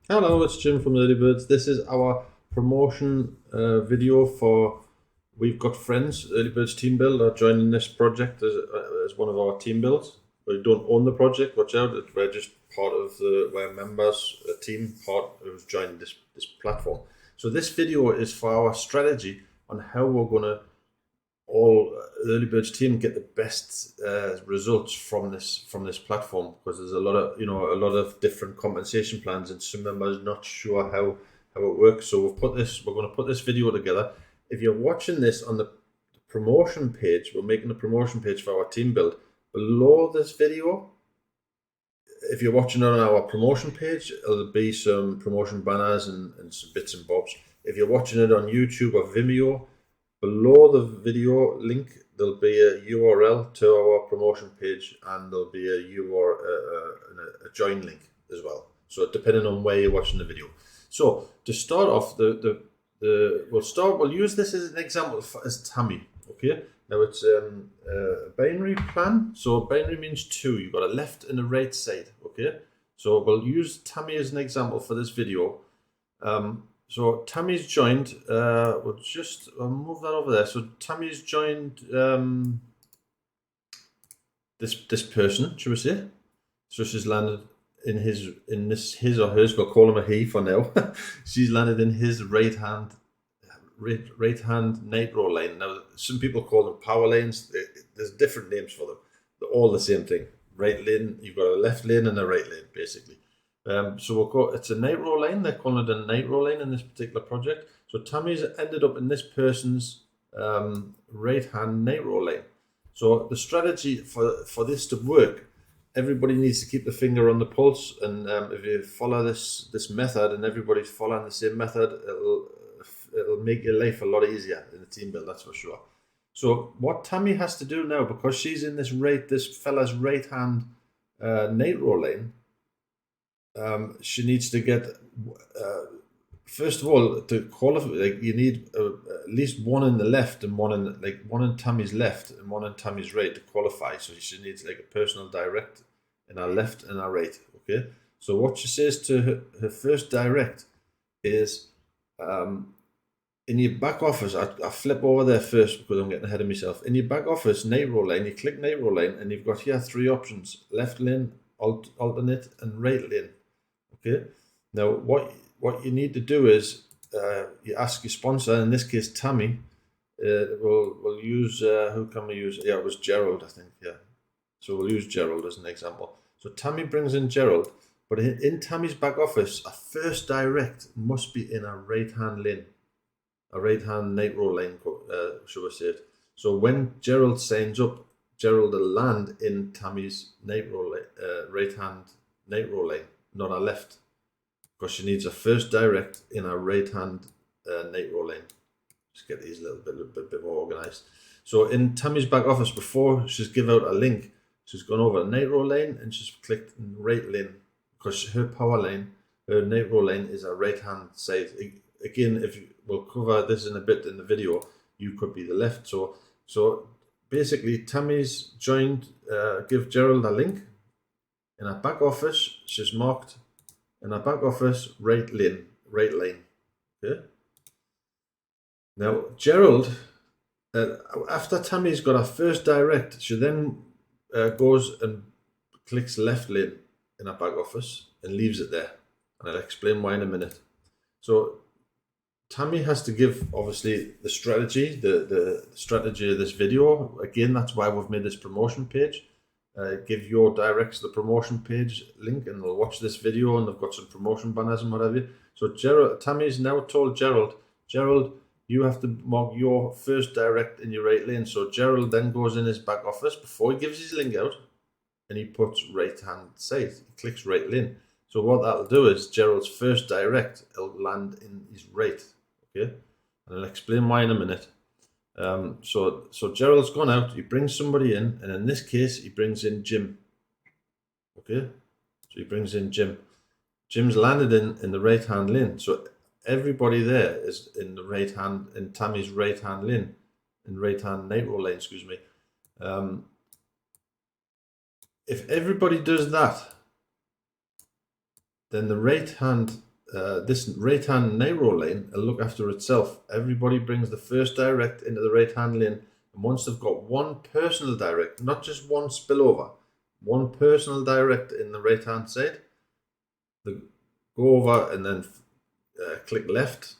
Hello, it's Jim from Early Birds. This is our promotion video for We've Got Friends, Early Birds Team Build are joining this project as one of our team builds. We don't own the project, watch out, we're just part of we're members, a team part who's joined this platform. So this video is for our strategy on how we're going to all early birds team get the best results from this platform, because there's a lot of a lot of different compensation plans and some members not sure how it works. So we're going to put this video together. If you're watching this on the promotion page, we're making a promotion page for our team build. Below this video, if you're watching it on our promotion page, there'll be some promotion banners and some bits and bobs. If you're watching it on YouTube or Vimeo, below the video link, there'll be a URL to our promotion page, and there'll be a URL, a join link as well. So depending on where you're watching the video. So to start off, we'll use this as an example as Tammy. Okay. Now it's a binary plan. So binary means two. You've got a left and a right side. Okay. So we'll use Tammy as an example for this video. So Tammy's joined. I'll move that over there. So Tammy's joined this person, should we say? So she's landed in his or hers. We'll call him a he for now. She's landed in his right hand Nitroline. Now some people call them power lanes. There's different names for them. They're all the same thing. Right lane. You've got a left lane and a right lane, basically. So we'll call it's a Nitroline. They're calling it a Nitroline in this particular project. So Tammy's ended up in this person's right-hand Nitroline. So the strategy for this to work, everybody needs to keep the finger on the pulse. And if you follow this method and everybody's following the same method, it'll make your life a lot easier in the team build. That's for sure. So what Tammy has to do now, because she's in this fella's right-hand Nitroline. She needs to get first of all, to qualify. Like, you need at least one in the left and one in Tammy's left and one in Tammy's right to qualify. So she needs like a personal direct in her left and her right. Okay. So what she says to her first direct is, in your back office, I flip over there first because I'm getting ahead of myself. In your back office, Nitroline, you click Nitroline, and you've got here three options: left lane, alternate, and right lane. Okay. Now, what you need to do is you ask your sponsor. In this case, Tammy. We'll use who can we use? Yeah, it was Gerald, I think. Yeah. So we'll use Gerald as an example. So Tammy brings in Gerald, but in Tammy's back office, a first direct must be in a right-hand lane, a right-hand Nitroline, should we say it? So when Gerald signs up, Gerald will land in Tammy's right-hand Nitroline, not a left, because she needs a first direct in a right-hand Nitroline. Just get these a little bit more organized. So in Tammy's back office, before she's give out a link, she's gone over Nitroline and she's clicked right lane, because her power line, her Nitroline is a right-hand side. Again, we'll cover this in a bit in the video, you could be the left. So basically, Tammy's joined. Give Gerald a link. In her back office, she's marked in her back office right lane. Okay. Now Gerald, after Tammy's got her first direct, she then goes and clicks left lane in her back office and leaves it there. And I'll explain why in a minute. So Tammy has to give, obviously, the strategy, the strategy of this video. Again, that's why we've made this promotion page. Give your directs the promotion page link, and they'll watch this video, and they've got some promotion banners and whatever. So Tammy's now told Gerald, you have to mark your first direct in your right lane. So Gerald then goes in his back office before he gives his link out, and he puts right-hand side. He clicks right lane. So what that'll do is Gerald's first direct will land in his right. Okay, and I'll explain why in a minute. So Gerald's gone out. He brings somebody in, and in this case, he brings in Jim. Okay, so he brings in Jim. Jim's landed in the right-hand lane. So everybody there is in the right-hand, in Tammy's right-hand lane, in right-hand Nitroline. Excuse me. If everybody does that, then the right-hand this right-hand narrow lane will look after itself. Everybody brings the first direct into the right-hand lane, and once they've got one personal direct, not just one spillover, one personal direct in the right-hand side, they go over and then click left,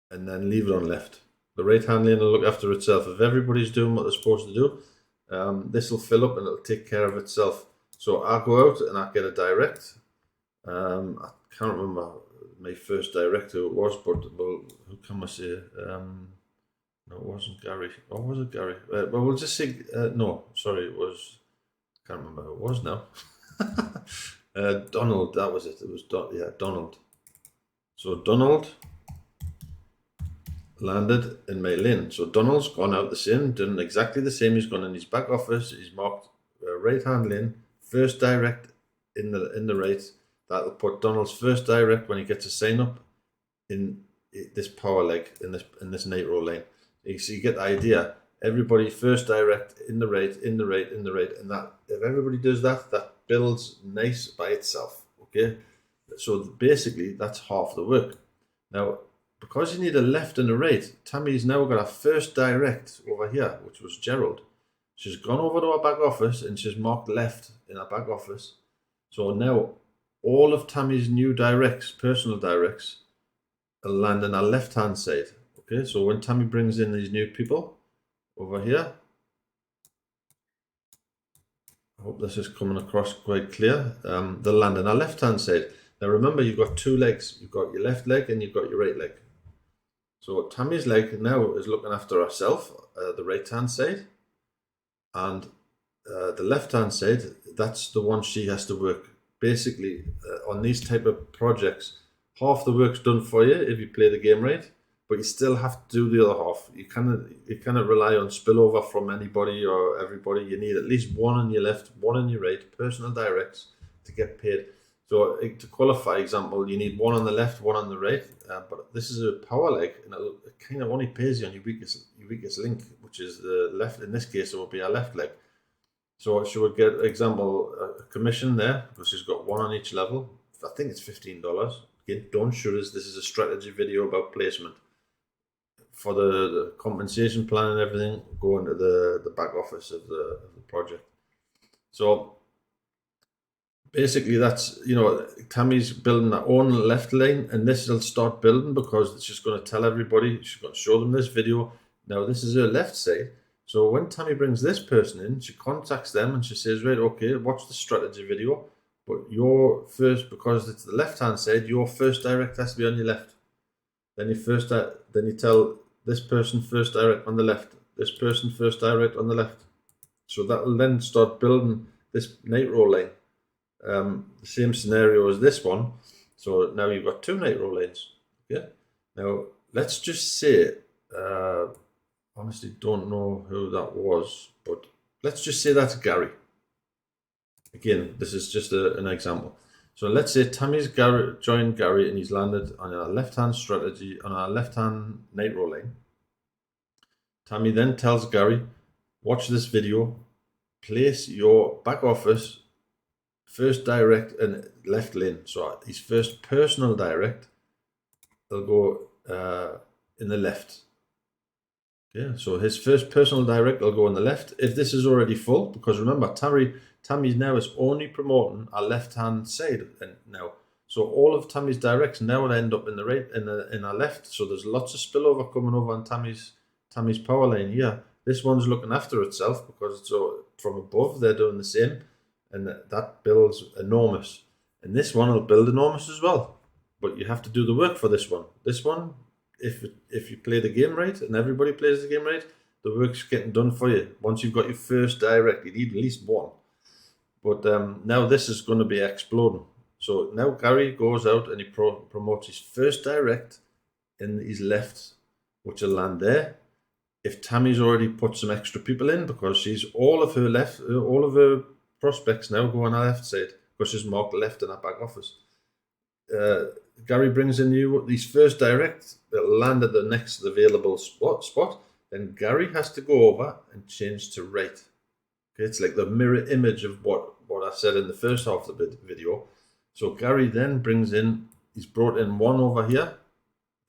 and then leave it on left. The right-hand lane will look after itself. If everybody's doing what they're supposed to do, this will fill up and it'll take care of itself. So I go out and I get a direct. I can't remember my first direct who it was, but well, who can I say? No, it wasn't Gary. Or was it Gary? But we'll just say no. Sorry, it was. I can't remember who it was now. Donald. That was it. It was Donald. So Donald landed in my lane. So Donald's gone out the same, done exactly the same. He's gone in his back office. He's marked right-hand lane, first direct in the right. That'll put Donald's first direct when he gets a sign up in this power leg in this nitro lane. So you get the idea. Everybody first direct in the right, in the right, in the right, and that if everybody does that, that builds nice by itself. Okay, so basically that's half the work. Now, because you need a left and a right, Tammy's now got a first direct over here, which was Gerald. She's gone over to her back office and she's marked left in her back office. So now all of Tammy's new directs, personal directs, will land on our left-hand side. Okay, so when Tammy brings in these new people over here, I hope this is coming across quite clear, they'll land on our left-hand side. Now remember, you've got two legs. You've got your left leg and you've got your right leg. So Tammy's leg now is looking after herself, the right-hand side, and the left-hand side, that's the one she has to work. Basically, on these type of projects, half the work's done for you if you play the game right, but you still have to do the other half. You cannot rely on spillover from anybody or everybody. You need at least one on your left, one on your right, personal directs to get paid. So to qualify, example, you need one on the left, one on the right, but this is a power leg, and it kind of only pays you on your weakest link, which is the left. In this case, it will be our left leg. So she would get, example, a commission there, because she's got one on each level. I think it's $15. Again, don't shoot us. This is a strategy video about placement. For the compensation plan and everything, go into the back office of the project. So basically, that's, Tammy's building her own left lane, and this will start building because she's going to tell everybody, she's going to show them this video. Now, this is her left side. So when Tammy brings this person in, she contacts them and she says, right, okay, watch the strategy video, but your first, because it's the left-hand side, your first direct has to be on your left. Then you tell this person first direct on the left, this person first direct on the left. So that will then start building this nitro lane. The same scenario as this one. So now you've got two nitro lanes. Okay. Now let's just say, honestly don't know who that was, but let's just say that's Gary. Again, this is just an example. So let's say Tammy's joined Gary and he's landed on our left-hand strategy, on our left-hand nitro lane. Tammy then tells Gary, watch this video, place your back office first direct and left lane. So his first personal direct will go in the left. Yeah, so his first personal direct will go on the left. If this is already full, because remember, Tammy's now is only promoting our left-hand side now. So all of Tammy's directs now will end up in the right, in our left. So there's lots of spillover coming over on Tammy's power line here. This one's looking after itself because so from above they're doing the same, and that builds enormous. And this one will build enormous as well. But you have to do the work for this one. This one, if you play the game right and everybody plays the game right, the work's getting done for you. Once you've got your first direct, you need at least one. But now this is going to be exploding. So now Gary goes out and he promotes his first direct in his left, which will land there. If Tammy's already put some extra people in, because she's all of her prospects now go on her left side, because she's marked left in her back office. Gary brings in these first direct that land at the next available spot. Then Gary has to go over and change to right. Okay, it's like the mirror image of what I said in the first half of the video. So Gary then brings in he's brought in one over here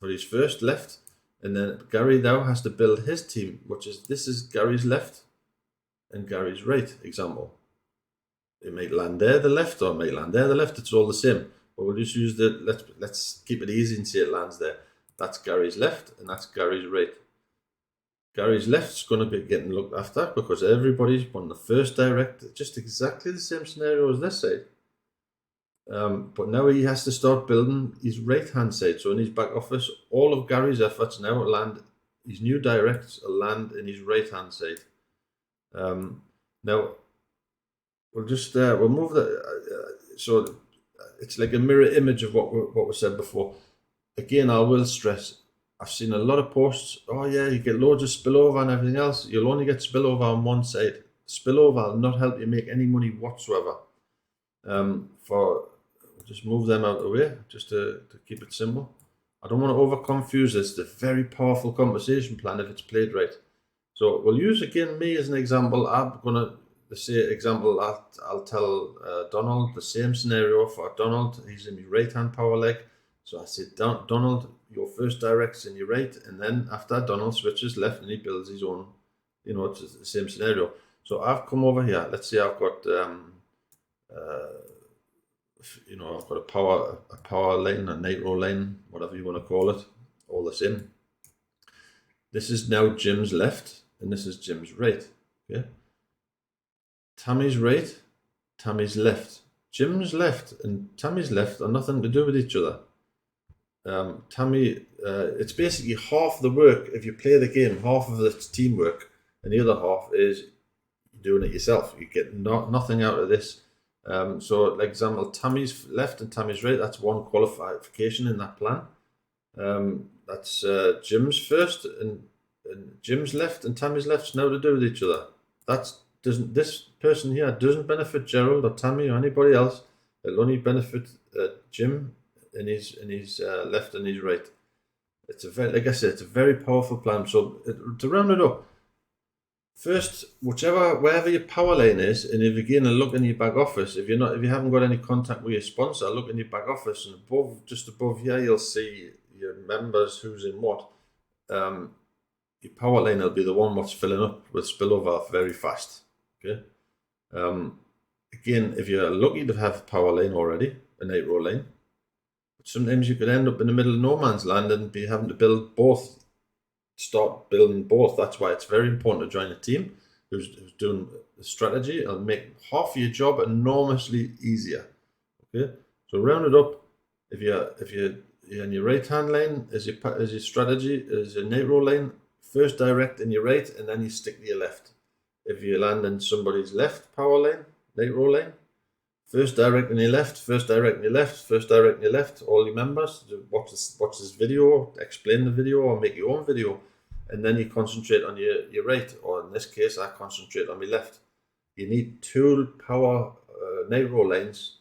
for his first left, and then Gary now has to build his team, which is, this is Gary's left and Gary's right example. It might land there, the left, or it might land there, the left. It's all the same. But we'll just use the, let's keep it easy and say it lands there. That's Gary's left and that's Gary's right. Gary's left's going to be getting looked after because everybody's on the first direct, just exactly the same scenario as this side. But now he has to start building his right-hand side. So in his back office, all of Gary's efforts now land, his new directs will land in his right-hand side. Now, we'll just, we'll move the, so it's like a mirror image of what we said before. Again, I will stress, I've seen a lot of posts, oh yeah, you get loads of spillover and everything else. You'll only get spillover on one side. Spillover will not help you make any money whatsoever. Just move them out of the way, just to keep it simple. I don't want to over confuse this. It's a very powerful compensation plan if it's played right. So we'll use again me as an example. I'm gonna say example. I'll tell Donald the same scenario for Donald. He's in my right hand power leg. So I say, Donald, your first direct's in your right, and then after Donald switches left and he builds his own. You know, it's the same scenario. So I've come over here. Let's say I've got you know, I've got a power line, a nitro line, whatever you want to call it, all the same. This is now Jim's left, and this is Jim's right. Okay. Tammy's right, Tammy's left. Jim's left and Tammy's left are nothing to do with each other. Tammy, it's basically half the work if you play the game, half of it's teamwork, and the other half is doing it yourself. You get nothing out of this. So, like example, Tammy's left and Tammy's right, that's one qualification in that plan. That's Jim's first and Jim's left and Tammy's left's now to do with each other. This person here doesn't benefit Gerald or Tammy or anybody else. It'll only benefit Jim in his left and his right. It's like I said, it's a very powerful plan. So to round it up, first, wherever your power line is, and if you again look in your back office, if you haven't got any contact with your sponsor, look in your back office, and just above here, you'll see your members who's in what. Your power line will be the one what's filling up with spillover very fast. Okay. Again, if you're lucky to have a power line already, a nitro line, but sometimes you could end up in the middle of no man's land and be having to build both. Start building both. That's why it's very important to join a team who's doing the strategy. It'll make half of your job enormously easier. Okay, so round it up. If you're in your right hand line as your strategy is your nitro line, first direct in your right, and then you stick to your left. If you land in somebody's left power line, nitro line, first direct in your left, first direct in your left, first direct in your left. All your members watch this video, explain the video, or make your own video, and then you concentrate on your right, or in this case, I concentrate on my left. You need two power nitro lines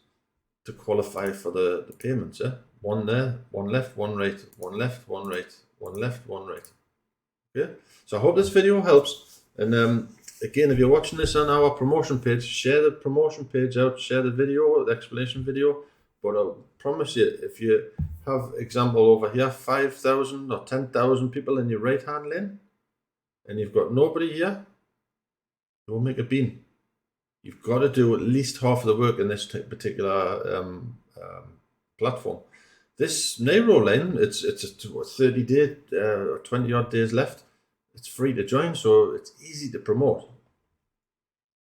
to qualify for the payments. One there, one left, one right, one left, one right, one left, one right. Okay, so I hope this video helps. And again, if you're watching this on our promotion page, share the promotion page out, share the video, the explanation video. But I promise you, if you have example over here, 5,000 or 10,000 people in your right hand lane, and you've got nobody here, you won't make a bean. You've got to do at least half of the work in this particular platform. This nitro line, it's a 30-day, 20-odd days left. It's free to join, so it's easy to promote.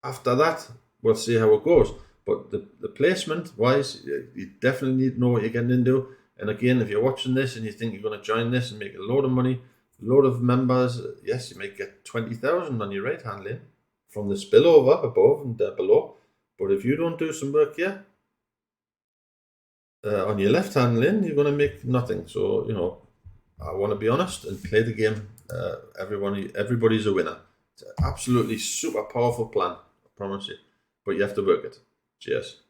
After that, we'll see how it goes. But the placement-wise, you definitely need to know what you're getting into. And again, if you're watching this and you think you're going to join this and make a load of money, a load of members, yes, you might get 20,000 on your right-hand lane from the spillover above and below. But if you don't do some work here, on your left-hand lane, you're going to make nothing. So, you know, I want to be honest and play the game. Everybody's a winner. It's an absolutely super powerful plan, I promise you. But you have to work it. Cheers.